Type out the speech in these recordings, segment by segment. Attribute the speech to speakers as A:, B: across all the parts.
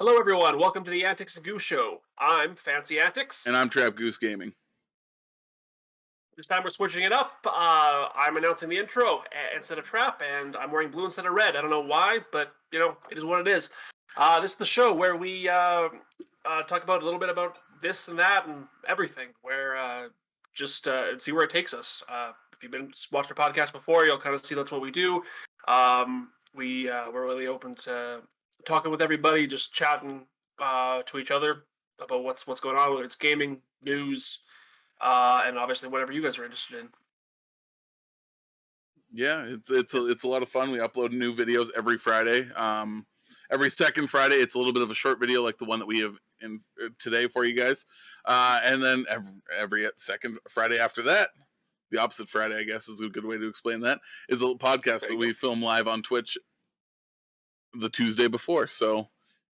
A: Hello, everyone. Welcome to the Antics and Goose show. I'm Fancy
B: And
A: Antics.
B: I'm Trap Goose Gaming.
A: This time we're switching it up. I'm announcing the intro instead of Trap, and I'm wearing blue instead of red. I don't know why, but it is what it is. This is the show where we talk about a little bit about this and that and everything. Where just see where it takes us. If you've been watching our podcast before, you'll kind of see that's what we do. We're really open to talking with everybody, just chatting to each other about what's going on, whether it's gaming, news, and obviously whatever you guys are interested in.
B: Yeah, it's a lot of fun. We upload new videos every Friday. Every second Friday, it's a little bit of a short video like the one that we have in today for you guys. And then every second Friday after that, the opposite Friday, I guess, is a good way to explain that, is a podcast that we film live on Twitch the Tuesday before. So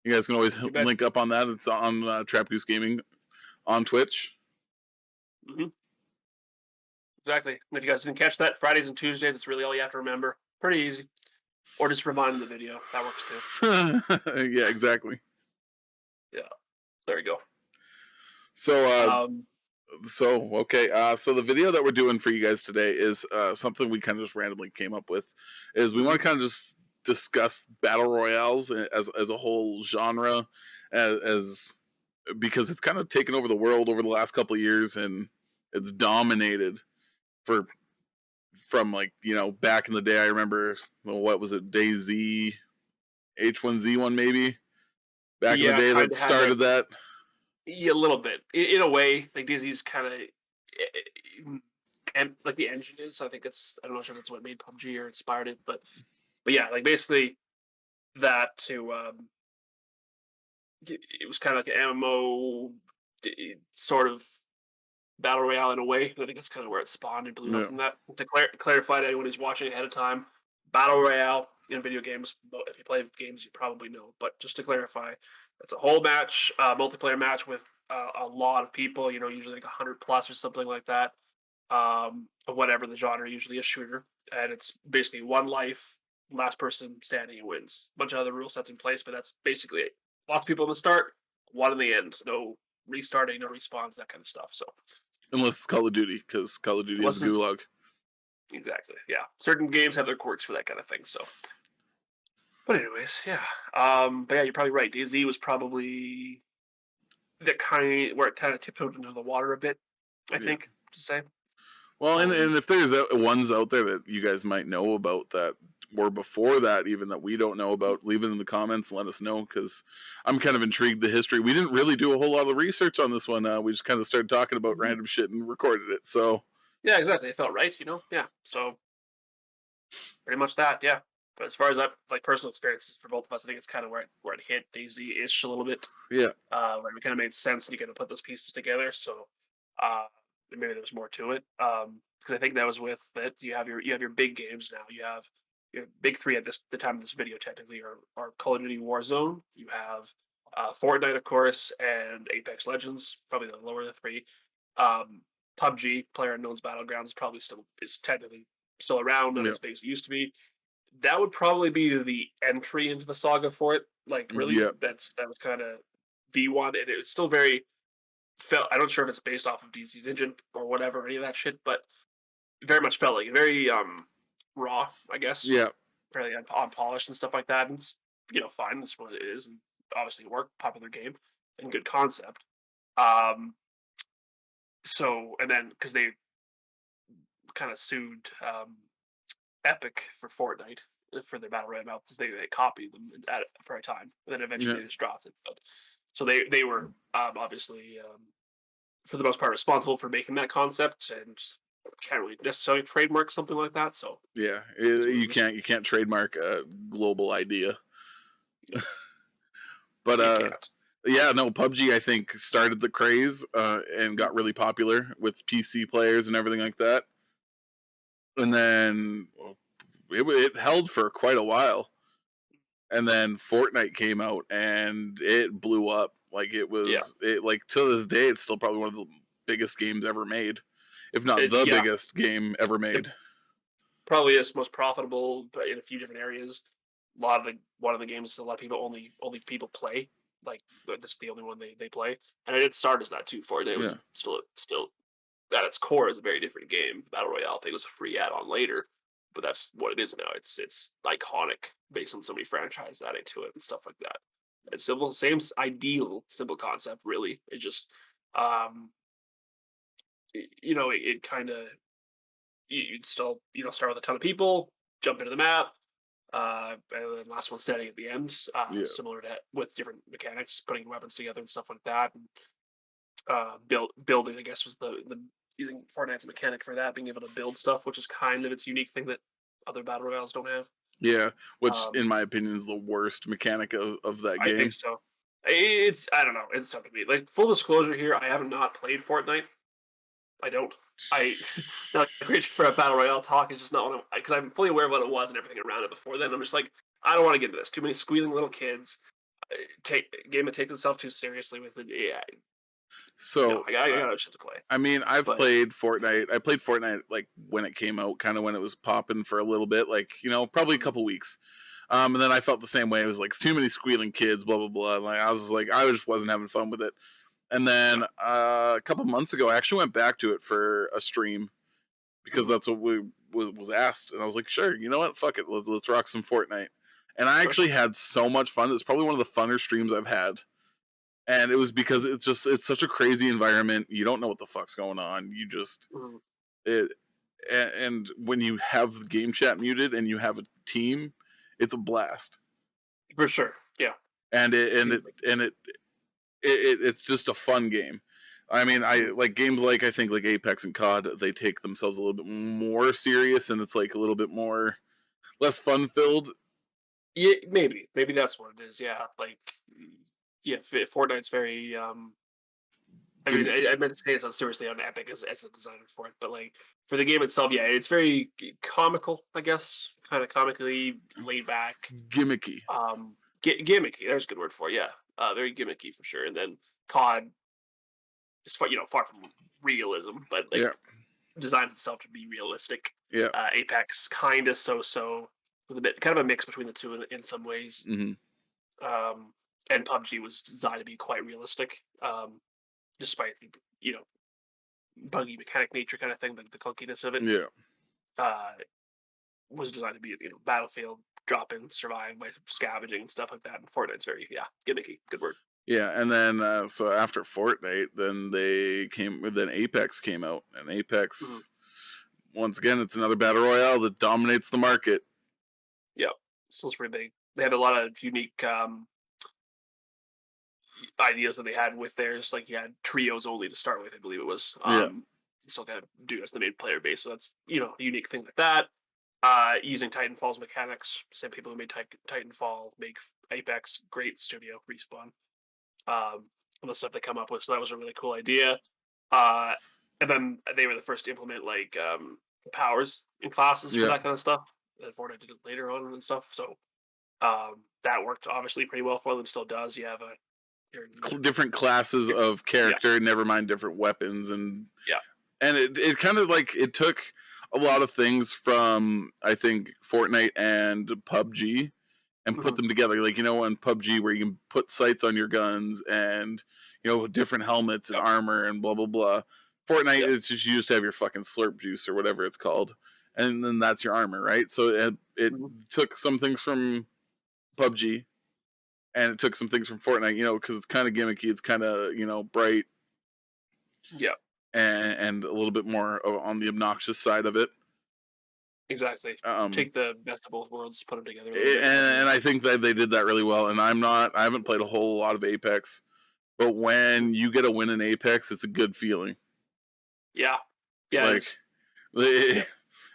B: you guys can always link up on that. It's on Trap Goose Gaming on Twitch.
A: Mm-hmm. Exactly. And if you guys didn't catch that, Fridays and Tuesdays, it's really all you have to remember. Pretty easy. Or just rewind the video. That works
B: too. Yeah, exactly.
A: Yeah. There you go.
B: So, so the video that we're doing for you guys today is something we kind of just randomly came up with. Is we want to kind of just discuss battle royales as a whole genre, as because it's kind of taken over the world over the last couple of years, and it's dominated from back in the day. I remember, what was it, DayZ, H1Z1 maybe back in the day that started that.
A: Yeah, a little bit in a way. Like DayZ's kind of and like the engine is. I think I'm not sure if that's what made PUBG or inspired it, but yeah, like basically that to it was kind of like an MMO sort of battle royale in a way. I think that's kind of where it spawned and blew up from that. To clarify to anyone who's watching ahead of time, battle royale in video games, if you play games, you probably know. But just to clarify, it's a whole match, multiplayer match with a lot of people. Usually like 100 plus or something like that. Whatever the genre, usually a shooter, and it's basically one life, last person standing wins. A bunch of other rule sets in place, but that's basically it. Lots of people in the start, one in the end. No restarting, no respawns, that kind of stuff. So.
B: Unless it's Call of Duty, because Call of Duty has a gulag.
A: Exactly, yeah. Certain games have their quirks for that kind of thing, so. But anyways, yeah. But yeah, you're probably right. DayZ was probably the kind where it kind of tiptoed into the water a bit, I think, to say.
B: Well, and if there's ones out there that you guys might know about that were before that, even that we don't know about, leave it in the comments and let us know, because I'm kind of intrigued the history. We didn't really do a whole lot of research on this one. We just kind of started talking about random shit and recorded it. So
A: yeah, exactly. It felt right, yeah. So pretty much that, yeah. But as far as like personal experiences for both of us, I think it's kind of where it hit DayZ-ish a little bit.
B: Yeah.
A: Where it kind of made sense, and you kind of put those pieces together. So maybe there was more to it. Because I think that was with it. You have your big games now. You have your big three at the time of this video technically are Call of Duty Warzone. You have Fortnite, of course, and Apex Legends, probably the lower of the three. PUBG, PlayerUnknown's Battlegrounds, probably is technically still around, not as big as it used to be. That would probably be the entry into the saga for it. Like, really, that was kind of V1, and it was still very I'm not sure if it's based off of DC's engine or whatever, any of that shit, but very much felt like very raw, I guess.
B: Yeah.
A: Fairly unpolished and stuff like that. And it's fine, that's what it is, and obviously it worked, popular game and good concept. So, and then because they kind of sued Epic for Fortnite for their Battle Royale, because they copied them for a time, and then eventually they just dropped it. But so they were obviously for the most part responsible for making that concept, and can't really necessarily trademark something like that. So
B: yeah, you can't trademark a global idea. But yeah, no, PUBG I think started the craze and got really popular with PC players and everything like that. And then it held for quite a while. And then Fortnite came out and it blew up. Like it was, like to this day, it's still probably one of the biggest games ever made, if not the biggest game ever made.
A: It probably is most profitable, but in a few different areas. One of the games a lot of people only people play. like this is the only one they play, and it didn't start as that too. Fortnite was
B: Yeah.
A: still at its core is a very different game. The Battle Royale thing was a free add-on later, but that's what it is now. It's iconic based on so many franchises adding to it and stuff like that. It's simple, ideal, simple concept. Really, it just um, it kind of you'd still start with a ton of people, jump into the map, and then last one standing at the end.
B: Yeah.
A: Similar to with different mechanics, putting weapons together and stuff like that, and building. I guess was the using Fortnite's mechanic for that, being able to build stuff, which is kind of its unique thing that other battle royales don't have.
B: Yeah. Which,
A: Um,
B: in my opinion, is the worst mechanic of that
A: I think
B: game.
A: so. It's I don't know. It's tough to beat. Like full disclosure here, I have not played Fortnite. I don't. I not great for a battle royale talk. It's just not what I'm because I'm fully aware of what it was and everything around it before then. I'm just like I don't want to get into this. Too many squealing little kids. Take game that takes itself too seriously with it. Yeah, no,
B: So,
A: I got shit to play.
B: I mean, I've
A: But
B: played Fortnite. I played Fortnite like when it came out, kind of when it was popping for a little bit, like probably a
A: mhm,
B: couple weeks. And then I felt the same way. It was like too many squealing kids, blah blah blah. Like I was like, I just wasn't having fun with it. And
A: yeah,
B: then a couple months ago, I actually went back to it for a stream because
A: mhm,
B: that's what we was asked, and I was like, sure, you know what, fuck it, let's rock some Fortnite. And I
A: sure.
B: actually had so much fun. It's probably one of the funner streams I've had, and it was because it's such a crazy environment. You don't know what the fuck's going on. You just
A: Mhm.
B: it and when you have the game chat muted and you have a team, it's a blast.
A: For sure. Yeah.
B: And
A: Seems like
B: it's just a fun game. I mean, I
A: mhm.
B: like games like I think like Apex and COD. They take themselves a little bit more serious, and it's like a little bit more less fun filled.
A: Yeah, maybe that's what it is. Yeah, like yeah, Fortnite's very. I mean,
B: Gimmick.
A: I meant to say it's not seriously on Epic as a designer for it, but like for the game itself, yeah, it's very comical. I guess kind of comically laid back,
B: Gimmicky.
A: gimmicky. There's a good word for it, yeah. Very gimmicky for sure. And then COD is far from realism, but
B: Yeah,
A: like designs itself to be realistic.
B: yeah.
A: Apex kind of so with a bit kind of a mix between the two in some ways.
B: Hmm.
A: Um, and PUBG was designed to be quite realistic, despite the buggy mechanic nature kind of thing, the clunkiness of it.
B: Yeah,
A: Uh, was designed to be battlefield drop in, survive by scavenging and stuff like that. And Fortnite's very gimmicky. Good word.
B: yeah. And then so after Fortnite, then Apex came out, and
A: Mhm.
B: Apex once again, it's another battle royale that dominates the market.
A: Yeah, still pretty big. They had a lot of unique ideas that they had with theirs. Like you had trios only to start with, I believe it was.
B: Yeah,
A: Still kind of do as the main player base, so that's a unique thing like that. Using Titanfall's mechanics, same people who made Titanfall make Apex, great studio respawn. And the stuff they come up with, so that was a really cool idea. Uh, and then they were the first to implement like powers in classes for
B: yeah.
A: that kind of stuff. And Fortnite did it later on and stuff. So that worked obviously pretty well for them. Still does. You have your
B: Different classes
A: your
B: of
A: yeah,
B: character, never mind different weapons,
A: yeah,
B: and it kind of like it took a lot of things from I think Fortnite and PUBG and put
A: mhm,
B: them together. Like in PUBG where you can put sights on your guns and different helmets and
A: yep,
B: armor and blah blah blah. Fortnite
A: yep,
B: it's just you just have your fucking slurp juice or whatever it's called, and then that's your armor, right? So it
A: mhm,
B: took some things from PUBG and it took some things from Fortnite, because it's kind of gimmicky, it's kind of bright
A: yep,
B: and a little bit more on the obnoxious side of it.
A: exactly.
B: Um,
A: Take the best of both worlds, put them together a little
B: and,
A: bit. I think.
B: and I think that they did that really well. And I haven't played a whole lot of Apex, but
A: Mhm.
B: when you get a win in Apex, it's a good feeling.
A: Yeah, yeah, it
B: Like
A: is.
B: it,
A: Yep.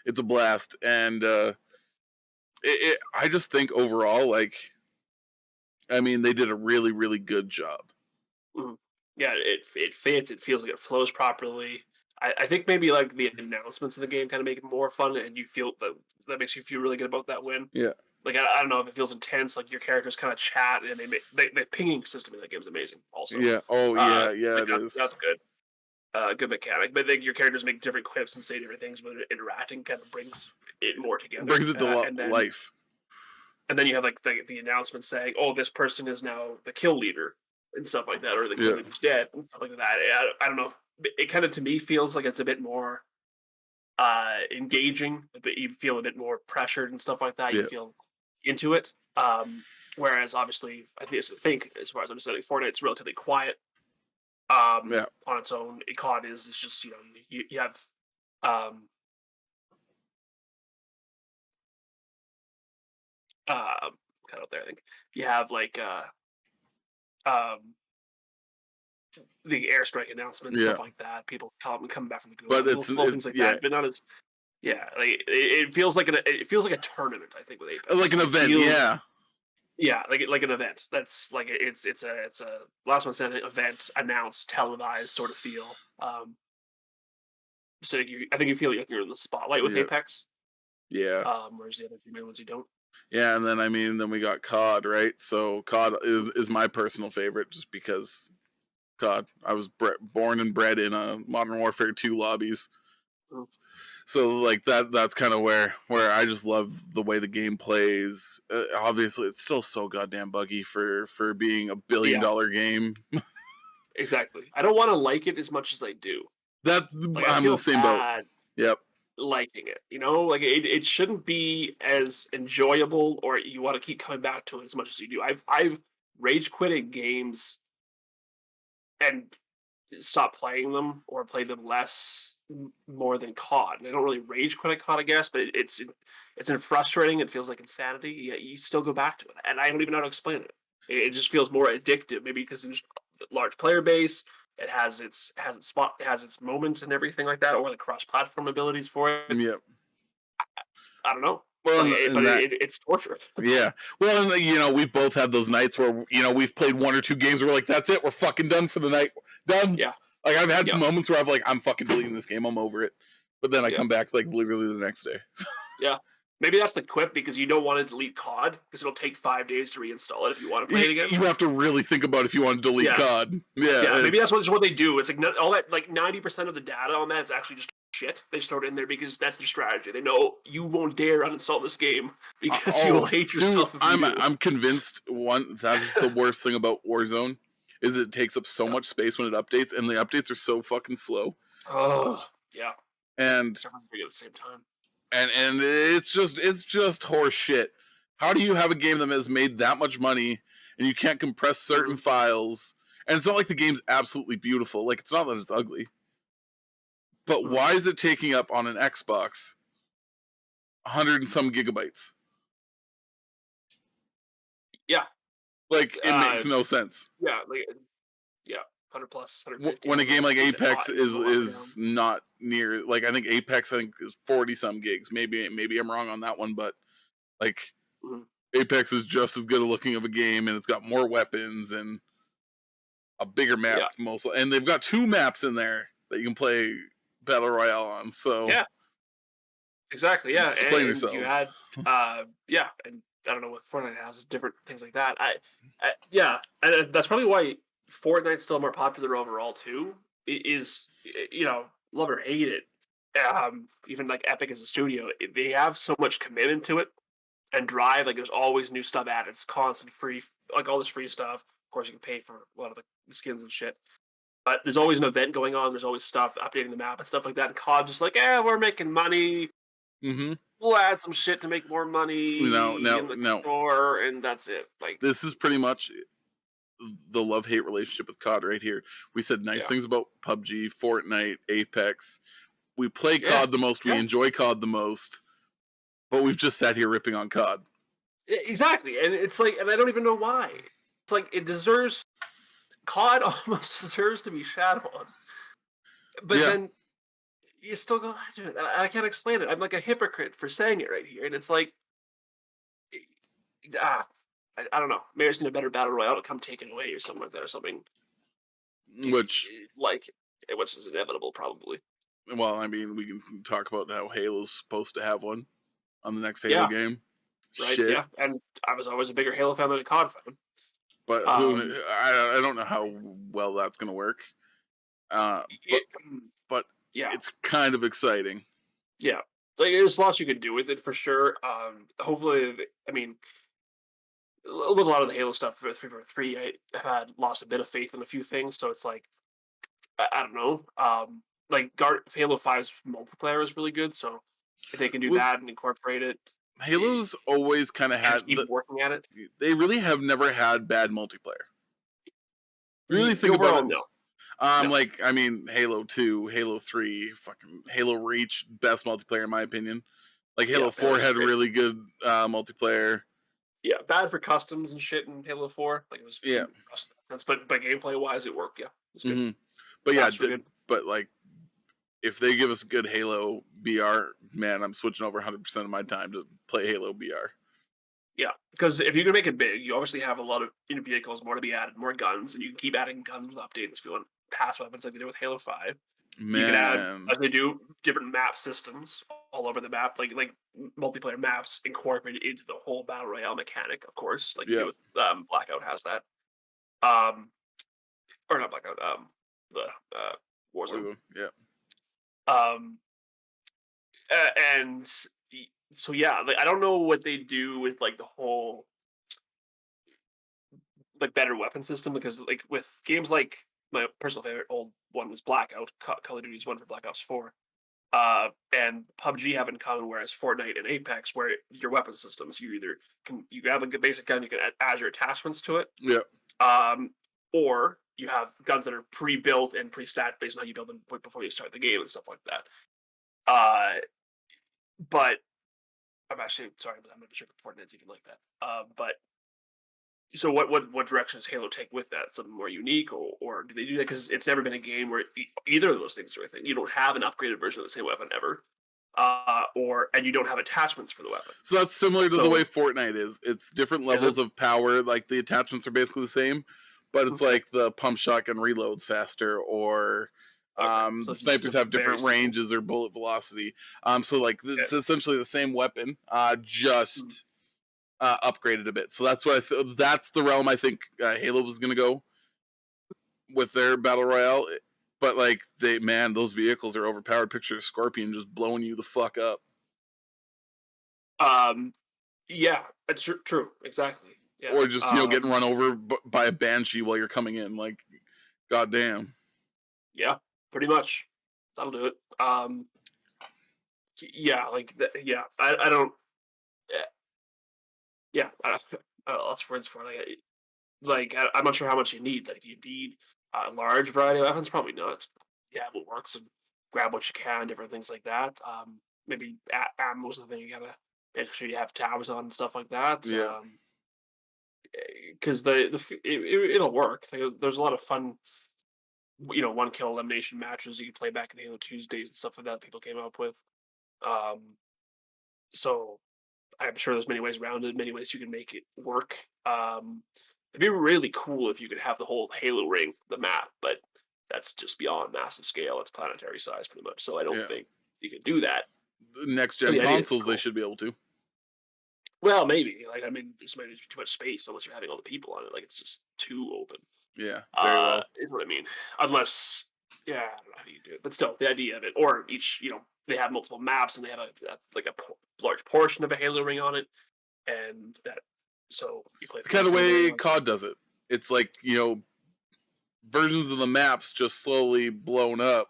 B: it's a blast, and I just think overall, like, I mean, they did a really, really good job.
A: Mhm. Yeah, it fits. It feels like it flows properly. I think maybe like the announcements of the game kind of make it more fun, and you feel that makes you feel really good about that win.
B: Yeah,
A: Like I don't know if it feels intense. Like your characters kind of chat, and the pinging system in that game is amazing. Also,
B: yeah. Oh, yeah, yeah.
A: like
B: It is.
A: that's good. Good mechanic. But like your characters make different quips and say different things, but interacting kind of brings it more
B: It
A: together.
B: brings it to
A: And then
B: life.
A: and then you have like the announcement saying, "Oh, this person is now the kill leader," and stuff like that, or the kill
B: Yeah.
A: leader's dead and stuff like that. I don't know. It kind of to me feels like it's a bit more engaging, but you feel a bit more pressured and stuff like that. You
B: Yeah.
A: feel into it. Whereas obviously, I think as far as I'm understanding, Fortnite's relatively quiet
B: Yeah.
A: on its own. COD is it's just you have um, cut out there. I think you have like um, the airstrike announcements,
B: Yeah.
A: stuff like that. People coming back from the
B: But
A: gulag, little things like
B: yeah,
A: that, but not as yeah. Like it feels like it feels like a tournament. I think with
B: like
A: Apex,
B: an
A: it
B: event.
A: feels
B: Yeah.
A: yeah, like an event. That's like it's a last one said event announced televised sort of feel. So I think you feel like you're in the spotlight with
B: Yeah.
A: Apex.
B: Yeah.
A: Whereas the other two main ones you don't.
B: Yeah. And then I mean, then we got COD, right? So COD is my personal favorite, just because COD. I was born and bred in a Modern Warfare 2 lobbies.
A: Mm.
B: So like that's kind of where I just love the way the game plays. Obviously, it's still so goddamn buggy for being a billion
A: Yeah,
B: dollar game.
A: exactly. I don't want to like it as much as I do.
B: That
A: Like I
B: I'm in the
A: feel
B: same boat.
A: bad
B: Yep.
A: liking it. Like it shouldn't be as enjoyable, or you want to keep coming back to it as much as you do. I've rage quitted games and stop playing them or play them less more than COD. And I don't really rage quit at COD, I guess, but it's frustrating. It feels like insanity. You still go back to it, and I don't even know how to explain it. It just feels more addictive, maybe because there's a large player base. It has its moment and everything like that, or the cross platform abilities for it.
B: Yep.
A: I don't know,
B: Well,
A: but
B: and that
A: it's torture.
B: yeah. Well, and we've both had those nights where we've played one or two games. We're like, that's it. We're fucking done for the night. Done.
A: Yeah,
B: Like I've had
A: yeah,
B: moments where I've like, I'm fucking deleting this game. I'm over it. But then I
A: yeah.
B: come back like literally the next day.
A: Yeah. Maybe that's the quip because you don't want to delete COD because it'll take 5 days to reinstall it if you want to play it again.
B: You have to really think about if you want to delete
A: Yeah.
B: COD. Yeah,
A: Yeah. Maybe
B: it's
A: what they do. It's like all that, like 90% of the data on that is actually just shit. They just throw it in there because that's their strategy. They know you won't dare uninstall this game because you will
B: oh,
A: hate
B: dude,
A: yourself if you do.
B: I'm convinced that is the worst thing about Warzone is it takes up so
A: Yeah.
B: much space when it updates, and the updates are so fucking slow.
A: Oh, yeah.
B: And
A: Everyone's doing it at the same time.
B: and it's just horse shit. How do you have a game that has made that much money and you can't compress certain files? And it's not like the game's absolutely beautiful. Like it's not that it's ugly, but
A: Mhm.
B: why is it taking up on an Xbox 100 and some gigabytes?
A: Yeah.
B: Like it
A: Uh,
B: makes no sense.
A: yeah. Like, yeah. 100 plus, 150. I
B: When a
A: don't know.
B: game like
A: A lot,
B: Apex is
A: a lot more down.
B: is not near, like I think Apex is 40 some gigs. Maybe I'm wrong on that one, but like
A: Mhm.
B: Apex is just as good a looking of a game, and it's got more weapons and a bigger map
A: Yeah.
B: mostly, and they've got 2 maps in there that you can play Battle Royale on. So
A: Yeah. Exactly, yeah,
B: explain
A: and you
B: yourselves.
A: had, yeah, and I don't know what Fortnite has, different things like that. Yeah, and that's probably why Fortnite's still more popular overall too. Love or hate it, even like Epic as a studio, they have so much commitment to it and drive. Like, there's always new stuff added. It's constant free, like all this free stuff. Of course, you can pay for a lot of the skins and shit. But there's always an event going on. There's always stuff updating the map and stuff like that. And COD just like, we're making money,
B: Mm-hmm.
A: we'll add some shit to make more money in the
B: No.
A: store, and that's it. Like,
B: This is pretty much the love hate relationship with COD right here. We said nice
A: yeah,
B: things about PUBG, Fortnite, Apex. We play
A: yeah,
B: COD the most. We
A: yeah,
B: enjoy COD the most. But we've just sat here ripping on COD.
A: exactly. And it's like, and I don't even know why. It's like it deserves COD almost deserves to be shat on, but
B: Yeah.
A: then you still go after it. And I can't explain it. I'm like a hypocrite for saying it right here, and it's like, ah, I don't know. Maybe I just need a better battle royale to come take it away or something like that, or something
B: Which,
A: like which is inevitable probably.
B: well, I mean, we can talk about how Halo's supposed to have one on the next Halo
A: Yeah,
B: game.
A: right.
B: Shit.
A: Yeah, and I was always a bigger Halo fan than a COD fan.
B: But
A: Um,
B: I don't know how well that's going to work. Uh, but
A: it,
B: but
A: yeah,
B: it's kind of exciting.
A: yeah. Like, there's lots you could do with it for sure. Hopefully, I mean, with a lot of the Halo stuff for 3, I have had lost a bit of faith in a few things. So it's like I don't know. Like Halo 5's multiplayer is really good, so if they can do
B: Well,
A: that and incorporate it, eh,
B: Halo's always kind of
A: and just
B: had
A: keep working at it,
B: they really have never had bad multiplayer. Really think about
A: overall,
B: it.
A: no, no.
B: Like I mean, Halo 2, Halo 3, fucking Halo Reach, best multiplayer in my opinion. Like
A: Yeah,
B: Halo
A: Halo
B: 4
A: was
B: had
A: great.
B: really good multiplayer.
A: Yeah, bad for customs and shit in Halo 4. Like it was
B: Yeah.
A: rushed in that sense, but gameplay wise, it worked. Yeah, it's good.
B: hmm But yeah,
A: Maps were good.
B: but like if they give us good Halo BR, man, I'm switching over 100% of my time to play Halo BR.
A: Yeah, because if you can make it big, you obviously have a lot of vehicles, more to be added, more guns, and you can keep adding guns with updates if you want pass weapons like they did with Halo 5. You can add,
B: Man,
A: as they do, different map systems all over the map, like multiplayer maps incorporated into the whole battle royale mechanic. Of course, like you
B: yeah,
A: do with Blackout has that, um, or not Blackout, the Warzone.
B: yeah.
A: Um, and so yeah, like I don't know what they do with like the whole like better weapon system because like with games like my personal favorite old one was Blackout, Call of Duty's one for Black Ops 4. And PUBG have in common, whereas Fortnite and Apex, where your weapon systems, you either you have a good basic gun, you can add your attachments to it,
B: Yeah.
A: um, or you have guns that are pre-built and pre-stat based on how you build them before you start the game and stuff like that. Uh, but I'm actually sorry, but I'm not sure if Fortnite's even like that. But so what direction does Halo take with that? Something more unique, or do they do that because it's never been a game where either of those things are a thing? You don't have an upgraded version of the same weapon ever, or and you don't have attachments for the weapon.
B: So that's similar to the way
A: So
B: Fortnite is. It's different
A: is it
B: levels of power. Like the attachments are basically the same, but it's
A: okay?
B: like the pump shotgun reloads faster, or
A: Okay, so
B: the
A: it's just
B: snipers have
A: very
B: different
A: simple.
B: ranges or bullet velocity. So like
A: Okay.
B: it's essentially the same weapon,
A: Mm.
B: just upgraded a bit. So that's what that's the realm I think Halo was going to go with their battle royale. But like man, those vehicles are overpowered. Picture of Scorpion just blowing you the fuck up,
A: Um, yeah, it's true, exactly. Yeah,
B: or just getting run over by a banshee while you're coming in. Like, goddamn.
A: yeah, pretty much. That'll do it. Yeah, like yeah, I don't. Yeah, yeah, lots of words for it. I'm not sure how much you need. Like, do you need a large variety of weapons? Probably not. Yeah, what works and grab what you can, different things like that. Maybe ammo's the thing you gotta make sure you have tabs on and stuff like that.
B: Yeah,
A: Because it'll work. There's a lot of fun, one kill elimination matches you can play back in Halo Tuesdays and stuff like that. People came up with. Um, so I'm sure there's many ways around it, many ways you can make it work. It'd be really cool if you could have the whole Halo ring, the map, but that's just beyond massive scale. It's planetary size, pretty much. So I don't
B: yeah.
A: think you can do that.
B: The next
A: But
B: gen
A: the idea is
B: consoles, they
A: cool.
B: should be able to.
A: Well, maybe. Like, I mean, there's maybe too much space unless you're having all the people on it. Like, it's just too open.
B: Yeah, very well.
A: Is what I mean. Unless, yeah, I don't know how you do it, but still, the idea of it, or each, they have multiple maps and they have large portion of a Halo ring on it, and that so you play
B: It's
A: through
B: kind
A: the
B: of the
A: Halo ring
B: way
A: on.
B: COD does it. It's like versions of the maps just slowly blown up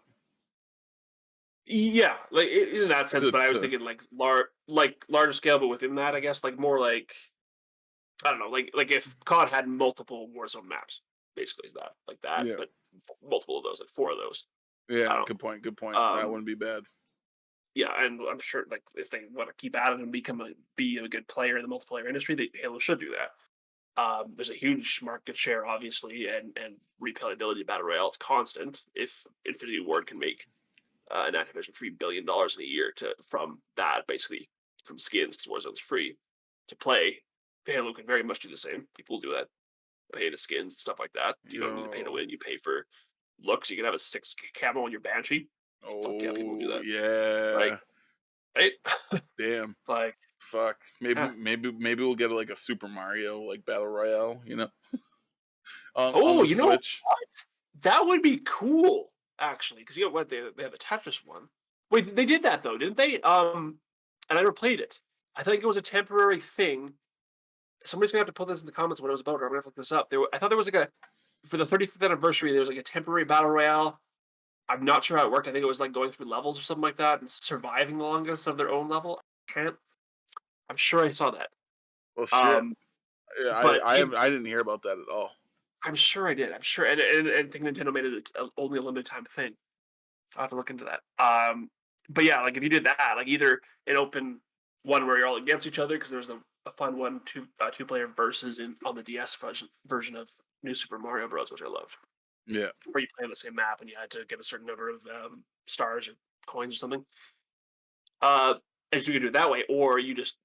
A: Yeah, like in that sense, but I was
B: to
A: thinking like larger scale, but within that, I guess like more like I don't know, like if COD had multiple Warzone maps, basically is that like that,
B: yeah,
A: but multiple of those, like four of those. I
B: yeah.
A: don't
B: Good point. Good point.
A: know.
B: That wouldn't be bad.
A: Yeah, and I'm sure like if they want to keep at it and be a good player in the multiplayer industry, Halo should do that. There's a huge market share, obviously, and replayability of Battle Royale. It's constant. If Infinity Ward can make an Activision $3 billion in a year from that, basically from skins, because Warzone's free to play, Halo can very much do the same. People do that, pay to skins, stuff like that. You don't need to pay to
B: Yo.
A: win. You pay for looks. You can have a 6 camo on your Banshee. Fuck yeah, people do
B: Oh
A: that. Like,
B: yeah.
A: right?
B: Damn.
A: Like,
B: Fuck.
A: yeah.
B: Maybe we'll get like a Super Mario like battle royale. On
A: Oh,
B: the
A: you know
B: Switch.
A: what? That would be cool, actually, because you know what? They have a Tetris one. Wait, they did that though, didn't they? And I never played it. I think it was a temporary thing somebody's gonna have to put this in the comments what it was about, or I'm gonna have to look this up. I thought there was like a for the 35th anniversary. There was like a temporary battle royale. I'm not sure how it worked. I think it was like going through levels or something like that and surviving the longest of their own level. Can't. I'm sure I saw that.
B: Well, shit.
A: Um,
B: Yeah,
A: but
B: I didn't hear about that at all.
A: I'm sure I did. I'm sure, and I think Nintendo made it only a limited time thing. I'll have to look into that. But yeah, like if you did that, like either an open one where you're all against each other because there was a fun one two player versus in on the DS version of New Super Mario Bros, which I loved,
B: Yeah.
A: where you play on the same map and you had to get a certain number of stars or coins or something. Uh, and you could do it that way, or you just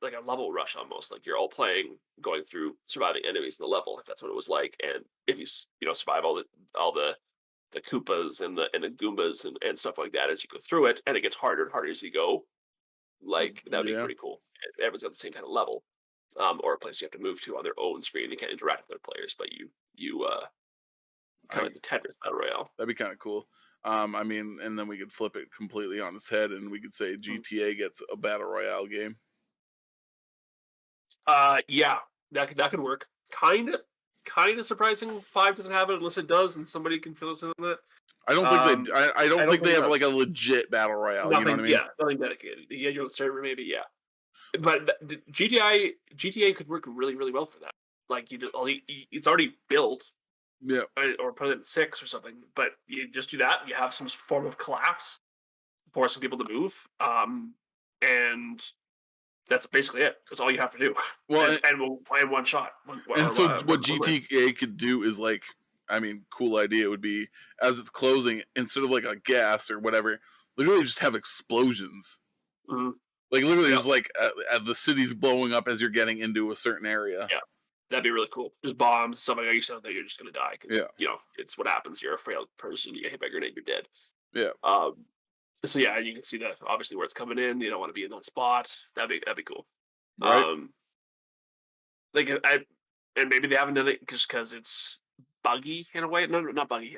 A: like a level rush almost, like you're all playing, going through surviving enemies in the level, if that's what it was like, and if you survive all the Koopas and the Goombas and stuff like that as you go through it, and it gets harder and harder as you go. Like that would be
B: Yeah.
A: pretty cool. Everyone's got the same kind of level, or a place you have to move to on their own screen. You can't interact with other players, but you kind
B: I
A: of like the Tetris battle royale.
B: That'd be kind of cool. I mean, and then we could flip it completely on its head, and we could say
A: Mm.
B: GTA gets a battle royale game.
A: Yeah, that could work. Kind of surprising. Five doesn't have it unless it does, and somebody can fill us in on that.
B: I don't think
A: Um,
B: they. I
A: I
B: don't
A: don't
B: think
A: think
B: they
A: it
B: have
A: does.
B: like a legit battle royale. You know what I
A: Nothing.
B: mean?
A: Yeah, nothing dedicated. Yeah, your own server maybe. Yeah, but GTA could work really really well for that. Like it's already built
B: Yeah.
A: or put it in six or something. But you just do that. You have some form of collapse, force some people to move, and that's basically it. That's all you have to do.
B: Well,
A: And one shot.
B: and so what
A: One win.
B: GTA could do is like, I mean, cool idea would be as it's closing, instead of like a gas or whatever, literally just have explosions.
A: Mhm.
B: Like literally,
A: Yep.
B: just like the city's blowing up as you're getting into a certain area.
A: Yeah. That'd be really cool. Just bombs, stuff like that. You sound that you're just gonna die because
B: Yeah.
A: it's what happens. You're a frail person. You get hit by a grenade, you're dead.
B: Yeah.
A: So yeah, you can see that obviously where it's coming in. You don't want to be in that spot. That'd be cool.
B: Right.
A: Um, like and maybe they haven't done it just because it's buggy in a way. No, not buggy.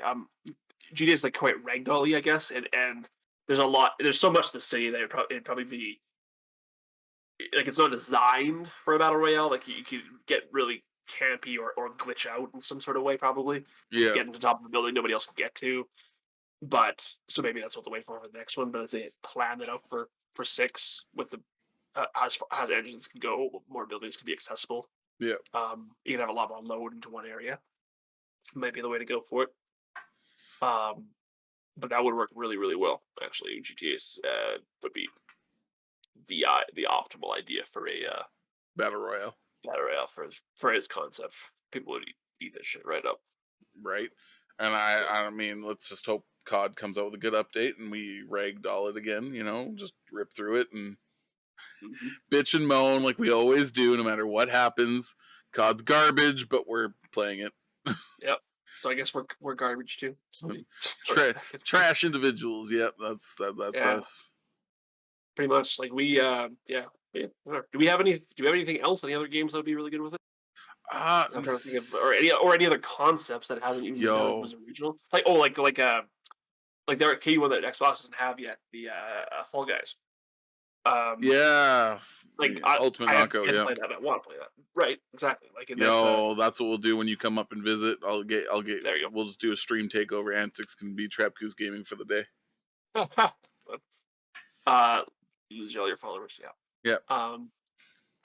A: GTA is like quite ragdoll-y, I guess, and there's a lot. There's so much to say that it'd probably be like it's not designed for a battle royale. Like you could get really campy or glitch out in some sort of way, probably
B: Yeah.
A: get into the top of the building nobody else can get to. But so maybe that's what to wait for the next one. But if they plan it out for six with the as engines can go, more buildings can be accessible.
B: Yeah.
A: You can have a lot more load into one area. Might be the way to go for it. Um, but that would work really really well. Actually, GTA's would be the optimal idea for a
B: Battle royale.
A: battle royale for his concept. People would eat that shit right up.
B: Right. And I mean, let's just hope COD comes out with a good update and we ragdoll it again. You know, just rip through it and
A: Hmm.
B: bitch and moan like we always do, no matter what happens. COD's garbage, but we're playing it.
A: Yep. So I guess we're garbage too. So
B: Trash individuals. Yep, that's
A: yeah,
B: us.
A: pretty much. Like yeah. Whatever. Do we have anything else? Any other games that would be really good with it? I'm trying to think of or any other concepts that hasn't even been done if it
B: Yo,
A: was original. Like the arcade one that Xbox doesn't have yet, the Fall Guys. Um,
B: yeah,
A: like
B: Ultimate
A: I have
B: Knockout.
A: yet to
B: Yeah.
A: play that. I want to play that. Right, exactly. Like and
B: Yo, that's what we'll do when you come up and visit.
A: there you
B: We'll just do a stream takeover. Antics can be Trap Goose Gaming for the day.
A: go. uh, lose all your followers. Yeah.
B: Yeah.
A: Um.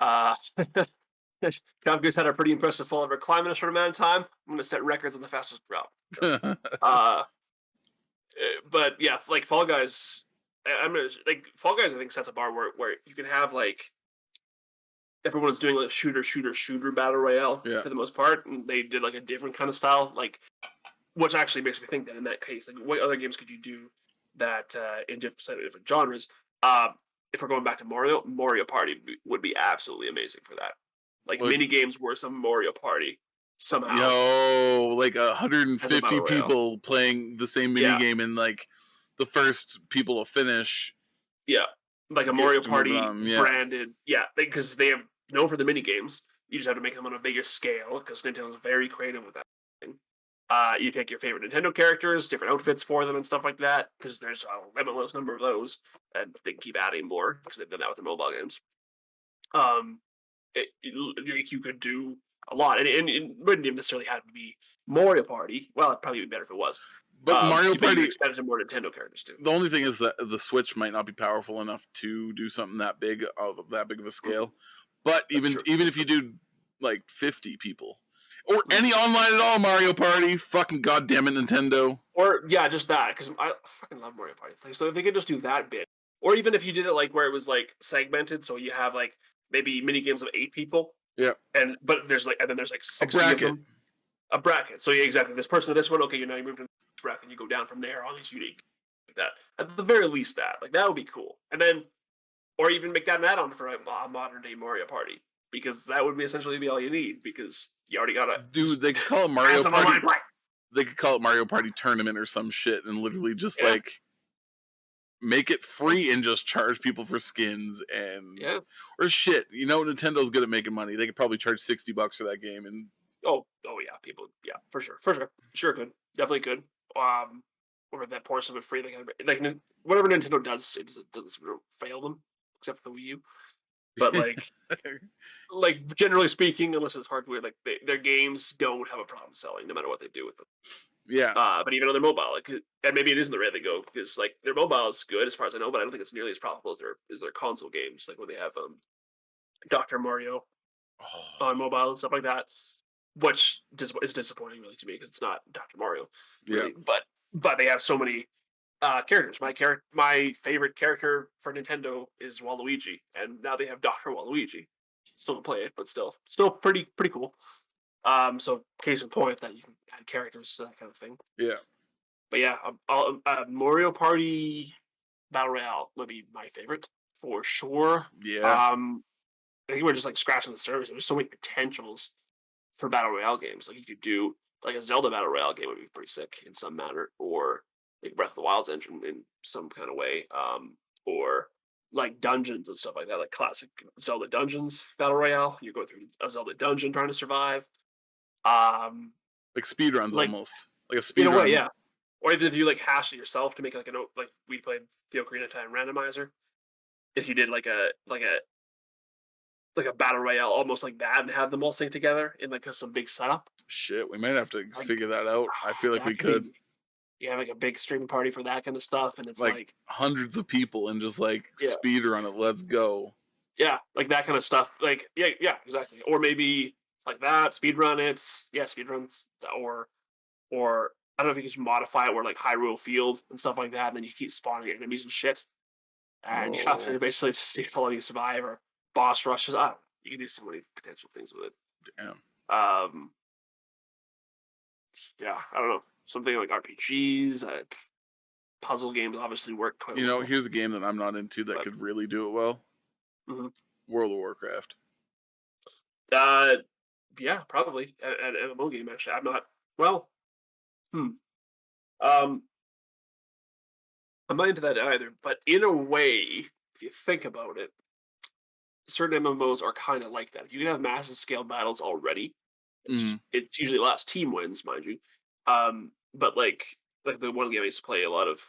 A: Uh. Trap Goose had a pretty impressive follower climb in a short amount of time. I'm going to set records on the fastest drop. So, uh, but yeah, like Fall Guys, I'm gonna like Fall Guys. I think sets a bar where you can have like everyone's doing like shooter battle royale
B: Yeah.
A: for the most part, and they did like a different kind of style, like which actually makes me think that in that case, like what other games could you do that in different genres? If we're going back to Mario Party would be absolutely amazing for that. Like
B: Like,
A: mini games were some Mario Party somehow
B: yo, like
A: as a
B: 150
A: battle royale.
B: people playing the same mini
A: Yeah,
B: game, and like the first people to finish
A: yeah, like a
B: get
A: Mario
B: to move it
A: Party
B: on. Yeah.
A: branded. Yeah, because they have known for the mini games. You just have to make them on a bigger scale because Nintendo's very creative with that thing. You pick your favorite Nintendo characters, different outfits for them, and stuff like that. Because there's a limitless number of those, and they can keep adding more because they've done that with the mobile games. Um, like, you could do a lot, and it wouldn't even necessarily have to be Mario Party. Well, it'd probably be better if it was.
B: But Mario
A: But you
B: Party,
A: expect more Nintendo characters too.
B: the only thing is that the Switch might not be powerful enough to do something that big of a
A: Mhm.
B: scale. But
A: That's
B: even
A: true.
B: even
A: That's
B: if you
A: true.
B: do like 50 people or
A: Mhm.
B: any online at all Mario Party, fucking goddamn it, Nintendo.
A: Or yeah, just that because I fucking love Mario Party. Like, so if they could just do that bit, or even if you did it like where it was like segmented, so you have like maybe mini games of 8 people,
B: Yeah,
A: and but there's like and then there's like
B: a
A: 60 of
B: bracket.
A: them. A bracket. So yeah, exactly. This person to this one. Okay, you know you moved to this bracket. You go down from there. All these unique like that. At the very least, that like that would be cool. And then, or even make that an add-on for a modern day Mario Party because that would be essentially be all you need because you already gotta
B: Dude,
A: just
B: they could call it
A: add
B: Mario
A: some
B: Party.
A: online play.
B: They could call it Mario Party Tournament or some shit and literally just
A: Yeah,
B: like make it free and just charge people for skins and
A: yeah.
B: or shit. You know, Nintendo's good at making money. They could probably charge $60 for that game and
A: Oh yeah. People. Yeah, for sure, sure could definitely could. Um, or that portion of it free. Like whatever Nintendo does, it doesn't fail them except for the Wii U. But like generally speaking, unless it's hardware, like their games don't have a problem selling, no matter what they do with them.
B: yeah.
A: But even on their mobile, like, and maybe it isn't the way they go because like their mobile is good as far as I know, but I don't think it's nearly as profitable as their console games. Like when they have Doctor Mario on
B: Oh,
A: mobile and stuff like that, which is disappointing really to me because it's not Doctor Mario
B: yeah.
A: really, but they have so many characters. My favorite character for Nintendo is Waluigi, and now they have Doctor Waluigi. Still don't play it, but still pretty cool. So case in point that you can add characters to that kind of thing.
B: Yeah.
A: But yeah, Mario Party Battle Royale would be my favorite for sure.
B: Yeah.
A: Um, I think we're just like scratching the surface. There's so many potentials for Battle Royale games. Like you could do like a Zelda Battle Royale game would be pretty sick in some manner, or like Breath of the Wild's engine in some kind of way, or like dungeons and stuff like that, like classic Zelda dungeons Battle Royale. You go through a Zelda dungeon trying to survive. Um,
B: Like speedruns
A: like
B: almost. Like a
A: in a way,
B: speedrun.
A: yeah. Or even if you like hash it yourself to make like like we played the Ocarina of Time randomizer. If you did like a battle royale almost like that and have them all sync together in like some big setup,
B: Shit, we might have to
A: like
B: figure that out. I feel like we
A: that could
B: could.
A: be yeah, like a big streaming party for that kind of stuff. And it's
B: Like
A: like
B: hundreds of people and just like
A: yeah,
B: speed run it. Let's go.
A: yeah, like that kind of stuff. Like yeah, exactly. Or maybe like that speed run. It's yeah, speed runs or I don't know if you can just modify it where like Hyrule Field and stuff like that, and then you keep spawning enemies and shit. And you have to
B: Oh,
A: basically just see how long you survive or boss rushes. I don't know. You can do so many potential things with it.
B: damn.
A: Um, yeah, I don't know. Something like RPGs, puzzle games obviously work quite
B: You know,
A: well.
B: here's a game that I'm not into that
A: But
B: could really do it well.
A: mhm.
B: World of Warcraft.
A: uh, yeah, probably an MMO game. Actually, I'm not. Well, hmm. Um, I'm not into that either. But in a way, if you think about it, certain MMOs are kind of like that. If you can have massive scale battles already,
B: Mm-hmm.
A: it's usually last team wins, mind you. But like the one game I used to play a lot of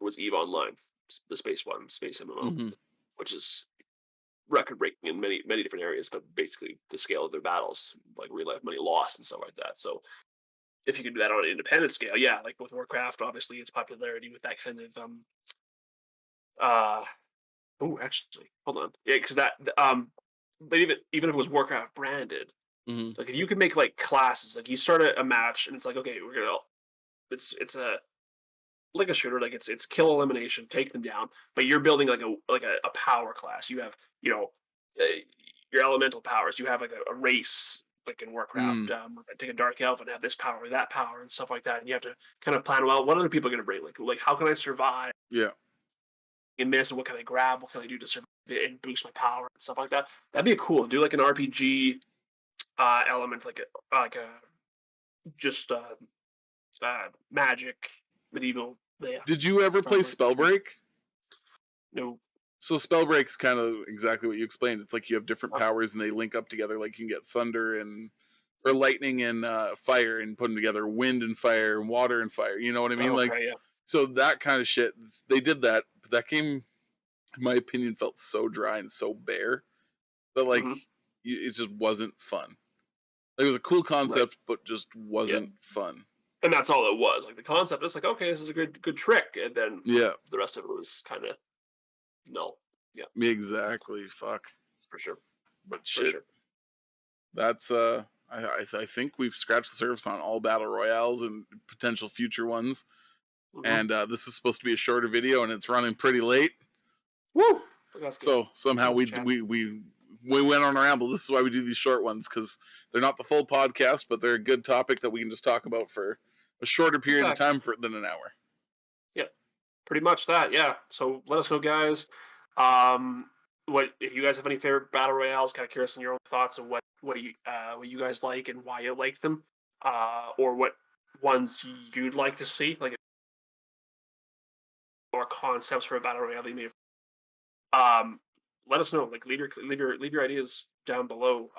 A: was Eve Online, the space MMO,
B: Mm-hmm.
A: which is record breaking in many different areas, but basically the scale of their battles, like real life money lost and stuff like that. So if you could do that on an independent scale, yeah, like with Warcraft, obviously its popularity with that kind of uh oh actually hold on yeah because that but even if it was Warcraft branded.
B: Mm-hmm.
A: Like if you could make like classes, like you start a match and it's like, okay, we're gonna it's a like a shooter, like it's kill elimination, take them down, but you're building like a power class. You have uh, your elemental powers. You have like a race like in Warcraft.
B: Mm.
A: We're gonna take a dark elf and have this power, that power, and stuff like that. And you have to kind of plan well what other people are gonna bring. Like how can I survive
B: Yeah.
A: in this, and what can I grab? What can I do to survive it and boost my power and stuff like that? That'd be cool. Do like an RPG element, like a just magic, medieval. Yeah,
B: Did you ever play
A: probably.
B: Spellbreak?
A: No.
B: So Spellbreak's kind of exactly what you explained. It's like you have different
A: Uh,
B: powers and they link up together. Like you can get thunder and or lightning and fire and put them together, wind and fire and water and fire. You know what I mean? Like
A: okay, yeah.
B: so that kind of shit. They did that, but that game, in my opinion, felt so dry and so bare that like
A: Mhm.
B: it just wasn't fun. Like, it was a cool concept, but just wasn't fun.
A: And that's all it was. Like the concept, it's like, okay, this is a good trick, and then
B: Yeah,
A: the rest of it was kind of no. Yeah,
B: exactly. Fuck.
A: for sure,
B: But
A: for
B: shit,
A: sure.
B: that's I think we've scratched the surface on all battle royales and potential future ones.
A: Mhm.
B: And this is supposed to be a shorter video, and it's running pretty late.
A: Woo! That's good.
B: So somehow we went on a ramble. This is why we do these short ones, because they're not the full podcast, but they're a good topic that we can just talk about for a shorter period of time than an hour.
A: Yeah, pretty much that. Yeah. So let us know, guys. What if you guys have any favorite battle royales? Kind of curious on your own thoughts of what you guys like and why you like them, or what ones you'd like to see, like, or concepts for a battle royale that you may have. Let us know. Like, leave your ideas down below.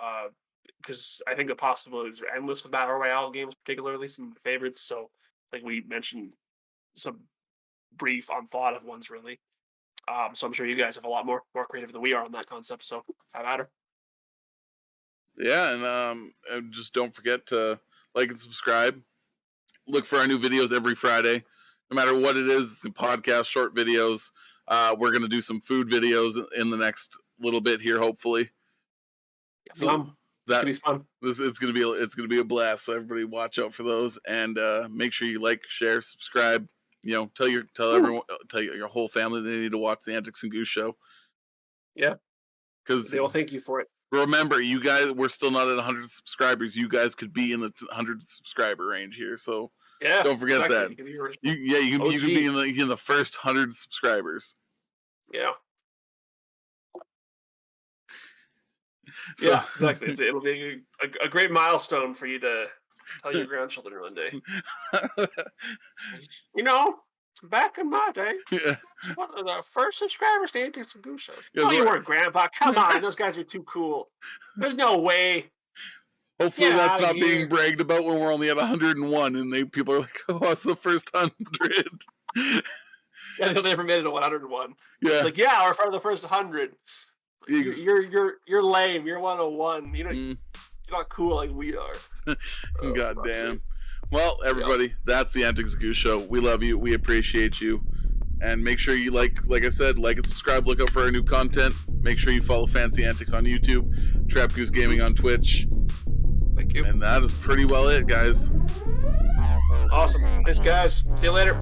A: Because I think the possibilities are endless with battle royale games, particularly some of my favorites. So, like we mentioned, some brief unthought of ones, really. So I'm sure you guys have a lot more creative than we are on that concept. So have at her.
B: Yeah, and just don't forget to like and subscribe. Look for our new videos every Friday, no matter what it is. The podcast, short videos. We're gonna do some food videos in the next little bit here, hopefully.
A: Yeah,
B: so
A: it's gonna be fun.
B: It's gonna be a blast. So everybody, watch out for those, and make sure you like, share, subscribe. You know, tell everyone, tell your whole family they need to watch the Antics and Goose show.
A: Yeah,
B: because
A: they will thank you for it.
B: Remember, you guys, we're still not at 100 subscribers. You guys could be in the 100 subscriber range here, so
A: yeah,
B: don't forget that.
A: You can be
B: you can be in the first 100 subscribers.
A: Yeah.
B: So,
A: yeah, exactly. It'll be a great milestone for you to tell your grandchildren one day. You know, back in my day, one of the first subscribers to Antics and Goose shows.
B: Yeah,
A: Oh, you weren't, Grandpa. Come on, those guys are too cool. There's no way.
B: Hopefully that's not being bragged about when we're only at 101, and people are like, "Oh, it's the first 100."
A: Yeah, they never made it to 101.
B: Yeah,
A: it's like, yeah, we're part of the first 100. You're lame. You're 101. You're not cool like we are.
B: God damn. Well, everybody, that's the Antics and Goose show. We love you. We appreciate you. And make sure you like I said, like and subscribe. Look out for our new content. Make sure you follow Fancy Antics on YouTube, Trap Goose Gaming on Twitch.
A: Thank you.
B: And that is pretty well it, guys.
A: Awesome. Thanks, guys. See you later.